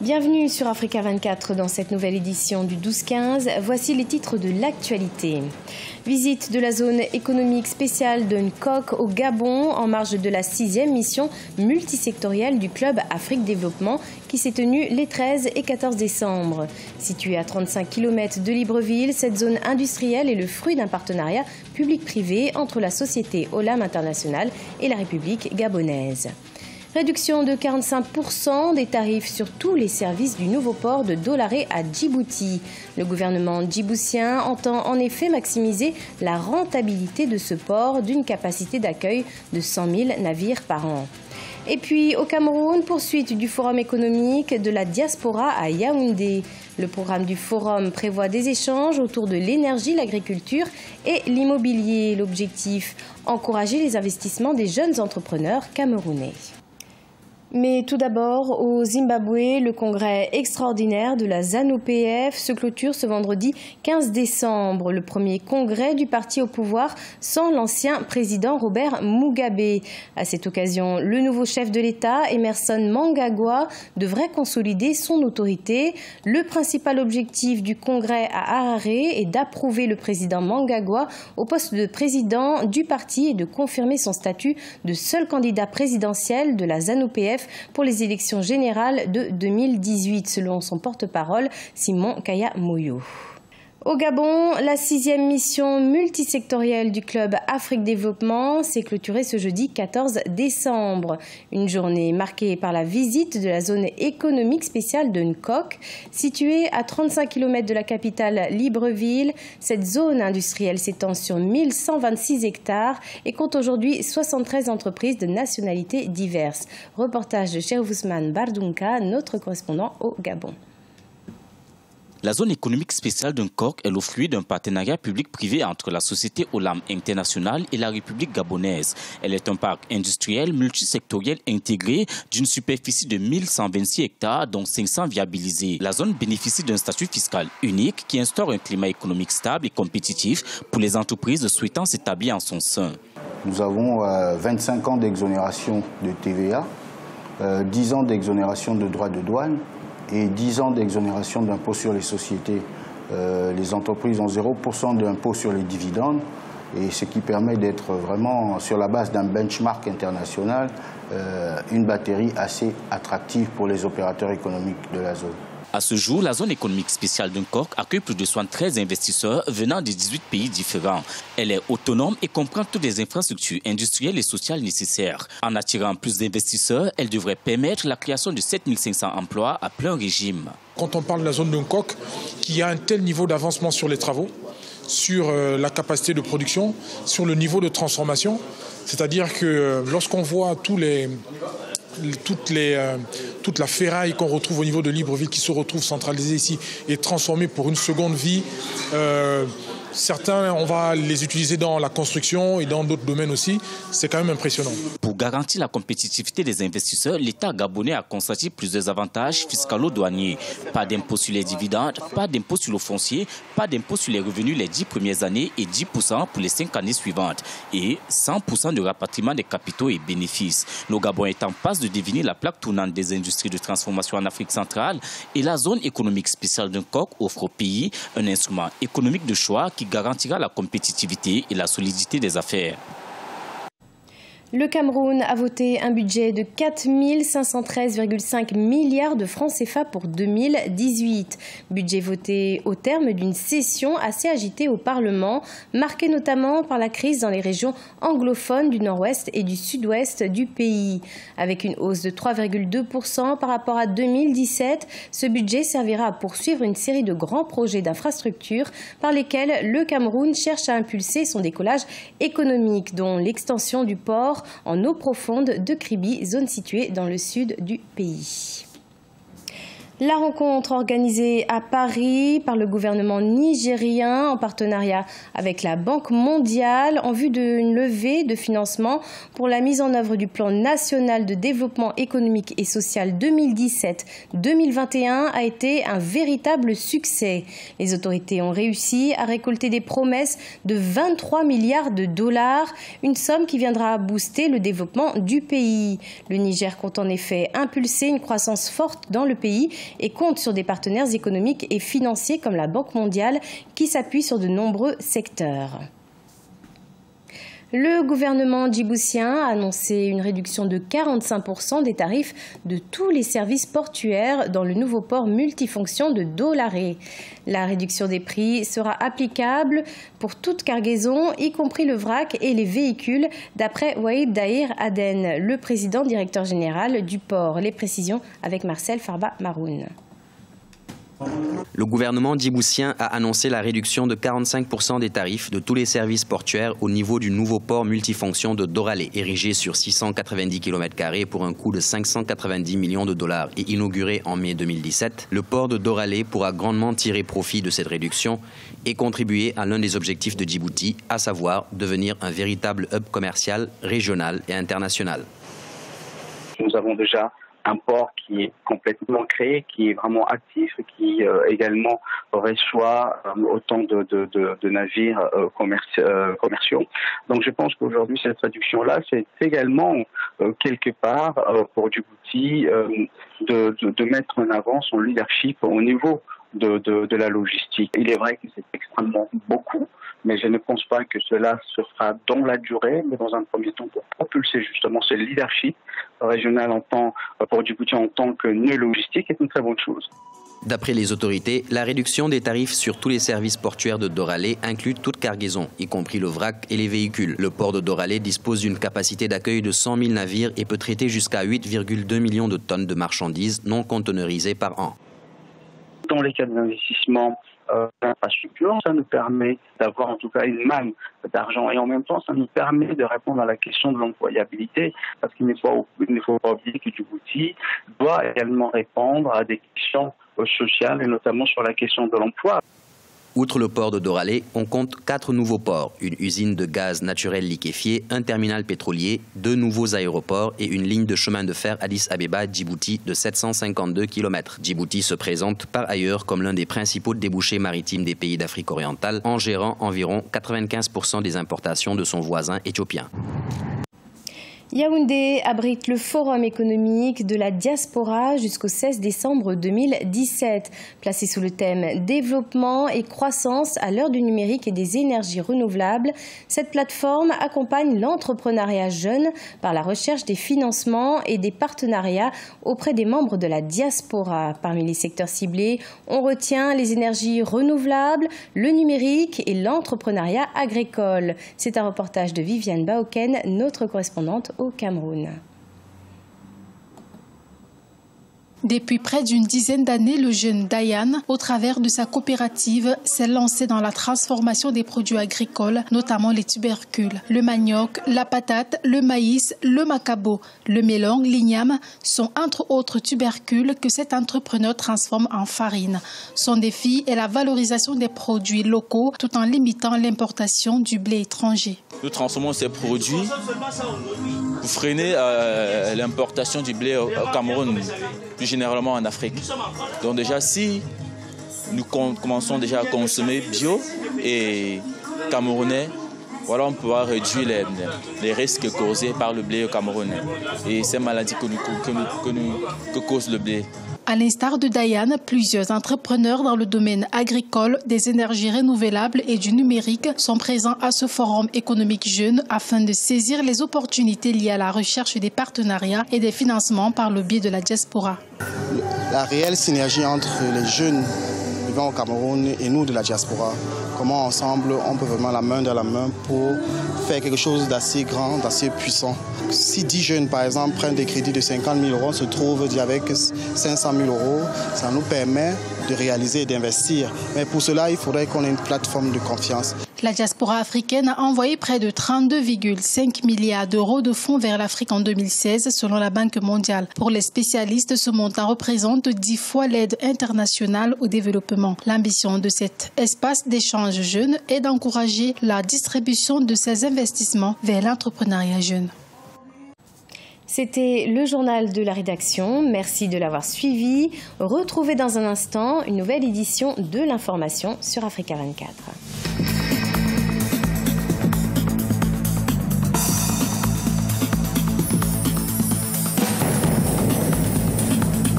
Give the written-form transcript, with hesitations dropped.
Bienvenue sur Africa 24 dans cette nouvelle édition du 12-15. Voici les titres de l'actualité. Visite de la zone économique spéciale de Nkok au Gabon en marge de la 6e mission multisectorielle du Club Afrique Développement qui s'est tenue les 13 et 14 décembre. Située à 35 km de Libreville, cette zone industrielle est le fruit d'un partenariat public-privé entre la société Olam International et la République gabonaise. Réduction de 45% des tarifs sur tous les services du nouveau port de Dolaré à Djibouti. Le gouvernement djiboutien entend en effet maximiser la rentabilité de ce port d'une capacité d'accueil de 100 000 navires par an. Et puis au Cameroun, poursuite du forum économique de la diaspora à Yaoundé. Le programme du forum prévoit des échanges autour de l'énergie, l'agriculture et l'immobilier. L'objectif, encourager les investissements des jeunes entrepreneurs camerounais. Mais tout d'abord, au Zimbabwe, le congrès extraordinaire de la ZANU-PF se clôture ce vendredi 15 décembre. Le premier congrès du parti au pouvoir sans l'ancien président Robert Mugabe. À cette occasion, le nouveau chef de l'État, Emmerson Mnangagwa, devrait consolider son autorité. Le principal objectif du congrès à Harare est d'approuver le président Mnangagwa au poste de président du parti et de confirmer son statut de seul candidat présidentiel de la ZANU-PF pour les élections générales de 2018, selon son porte-parole Simon Kaya Moyo. Au Gabon, la 6e mission multisectorielle du Club Afrique Développement s'est clôturée ce jeudi 14 décembre. Une journée marquée par la visite de la zone économique spéciale de Nkok. Située à 35 km de la capitale Libreville, cette zone industrielle s'étend sur 1126 hectares et compte aujourd'hui 73 entreprises de nationalités diverses. Reportage de Cheikh Ousmane Bardunka, notre correspondant au Gabon. La zone économique spéciale de Nkok est le fruit d'un partenariat public-privé entre la société Olam International et la République gabonaise. Elle est un parc industriel multisectoriel intégré d'une superficie de 1126 hectares, dont 500 viabilisés. La zone bénéficie d'un statut fiscal unique qui instaure un climat économique stable et compétitif pour les entreprises souhaitant s'établir en son sein. Nous avons 25 ans d'exonération de TVA, 10 ans d'exonération de droits de douane, et 10 ans d'exonération d'impôt sur les sociétés. Les entreprises ont 0% d'impôt sur les dividendes, et ce qui permet d'être vraiment, sur la base d'un benchmark international, une batterie assez attractive pour les opérateurs économiques de la zone. À ce jour, la zone économique spéciale de Nkok accueille plus de 73 investisseurs venant de 18 pays différents. Elle est autonome et comprend toutes les infrastructures industrielles et sociales nécessaires. En attirant plus d'investisseurs, elle devrait permettre la création de 7500 emplois à plein régime. Quand on parle de la zone de Nkok, qui a un tel niveau d'avancement sur les travaux, sur la capacité de production, sur le niveau de transformation, c'est-à-dire que lorsqu'on voit toute la ferraille qu'on retrouve au niveau de Libreville qui se retrouve centralisée ici et transformée pour une seconde vie. Certains, on va les utiliser dans la construction et dans d'autres domaines aussi. C'est quand même impressionnant. Pour garantir la compétitivité des investisseurs, l'État gabonais a constaté plusieurs avantages fiscalo-douaniers. Pas d'impôt sur les dividendes, pas d'impôt sur le foncier, pas d'impôt sur les revenus les 10 premières années et 10% pour les 5 années suivantes. Et 100% de rapatriement des capitaux et bénéfices. Le Gabon est en passe de devenir la plaque tournante des industries de transformation en Afrique centrale et la zone économique spéciale de Nkok offre au pays un instrument économique de choix qui garantira la compétitivité et la solidité des affaires. Le Cameroun a voté un budget de 4 513,5 milliards de francs CFA pour 2018. Budget voté au terme d'une session assez agitée au Parlement, marquée notamment par la crise dans les régions anglophones du nord-ouest et du sud-ouest du pays. Avec une hausse de 3,2% par rapport à 2017, ce budget servira à poursuivre une série de grands projets d'infrastructures par lesquels le Cameroun cherche à impulser son décollage économique, dont l'extension du port en eau profonde de Kribi, zone située dans le sud du pays. La rencontre organisée à Paris par le gouvernement nigérien en partenariat avec la Banque mondiale en vue d'une levée de financement pour la mise en œuvre du plan national de développement économique et social 2017-2021 a été un véritable succès. Les autorités ont réussi à récolter des promesses de 23 milliards de dollars, une somme qui viendra booster le développement du pays. Le Niger compte en effet impulser une croissance forte dans le pays et compte sur des partenaires économiques et financiers comme la Banque mondiale qui s'appuient sur de nombreux secteurs. Le gouvernement djiboutien a annoncé une réduction de 45% des tarifs de tous les services portuaires dans le nouveau port multifonction de Dolaré. La réduction des prix sera applicable pour toute cargaison, y compris le vrac et les véhicules, d'après Waïd Dahir Aden, le président directeur général du port. Les précisions avec Marcel Farba Maroun. Le gouvernement djiboutien a annoncé la réduction de 45% des tarifs de tous les services portuaires au niveau du nouveau port multifonction de Doralé, érigé sur 690 km² pour un coût de 590 millions de dollars et inauguré en mai 2017. Le port de Doralé pourra grandement tirer profit de cette réduction et contribuer à l'un des objectifs de Djibouti, à savoir devenir un véritable hub commercial, régional et international. Nous avons déjà un port qui est complètement créé, qui est vraiment actif, qui également reçoit autant de navires commerciaux. Donc je pense qu'aujourd'hui, cette réduction-là, c'est également quelque part pour Djibouti de mettre en avant son leadership au niveau de la logistique. Il est vrai que c'est extrêmement beaucoup, mais je ne pense pas que cela se fera dans la durée, mais dans un premier temps pour propulser justement ce leadership régional pour Djibouti en tant que nœud logistique est une très bonne chose. D'après les autorités, la réduction des tarifs sur tous les services portuaires de Doralé inclut toute cargaison, y compris le vrac et les véhicules. Le port de Doralé dispose d'une capacité d'accueil de 100 000 navires et peut traiter jusqu'à 8,2 millions de tonnes de marchandises non conteneurisées par an. Dans les cas d'investissement d'infrastructure, ça nous permet d'avoir en tout cas une manne d'argent et en même temps ça nous permet de répondre à la question de l'employabilité parce qu'il ne faut pas oublier que Djibouti doit également répondre à des questions sociales et notamment sur la question de l'emploi. Outre le port de Doralé, on compte 4 nouveaux ports, une usine de gaz naturel liquéfié, un terminal pétrolier, 2 nouveaux aéroports et une ligne de chemin de fer Addis Abeba-Djibouti de 752 km. Djibouti se présente par ailleurs comme l'un des principaux débouchés maritimes des pays d'Afrique orientale en gérant environ 95% des importations de son voisin éthiopien. Yaoundé abrite le forum économique de la diaspora jusqu'au 16 décembre 2017. Placé sous le thème « Développement et croissance à l'heure du numérique et des énergies renouvelables », cette plateforme accompagne l'entrepreneuriat jeune par la recherche des financements et des partenariats auprès des membres de la diaspora. Parmi les secteurs ciblés, on retient les énergies renouvelables, le numérique et l'entrepreneuriat agricole. C'est un reportage de Viviane Baoken, notre correspondante au Cameroun. Depuis près d'une dizaine d'années, le jeune Dayan, au travers de sa coopérative, s'est lancé dans la transformation des produits agricoles, notamment les tubercules. Le manioc, la patate, le maïs, le macabo, le melon, l'igname sont entre autres tubercules que cet entrepreneur transforme en farine. Son défi est la valorisation des produits locaux tout en limitant l'importation du blé étranger. Nous transformons ces produits pour freiner l'importation du blé au Cameroun, plus généralement en Afrique. Donc déjà, si nous commençons déjà à consommer bio et camerounais, voilà, on pourra réduire les risques causés par le blé au Cameroun et ces maladies que cause le blé. À l'instar de Dayan, plusieurs entrepreneurs dans le domaine agricole, des énergies renouvelables et du numérique sont présents à ce forum économique jeune afin de saisir les opportunités liées à la recherche des partenariats et des financements par le biais de la diaspora. La réelle synergie entre les jeunes vivant au Cameroun et nous de la diaspora, comment ensemble on peut vraiment la main dans la main pour faire quelque chose d'assez grand, d'assez puissant. Si 10 jeunes par exemple prennent des crédits de 50 000 €, on se trouve avec 500 000 €, ça nous permet de réaliser et d'investir. Mais pour cela, il faudrait qu'on ait une plateforme de confiance. La diaspora africaine a envoyé près de 32,5 milliards d'euros de fonds vers l'Afrique en 2016 selon la Banque mondiale. Pour les spécialistes, ce montant représente 10 fois l'aide internationale au développement. L'ambition de cet espace d'échange jeune est d'encourager la distribution de ces investissements vers l'entrepreneuriat jeune. C'était le journal de la rédaction. Merci de l'avoir suivi. Retrouvez dans un instant une nouvelle édition de l'information sur Africa 24.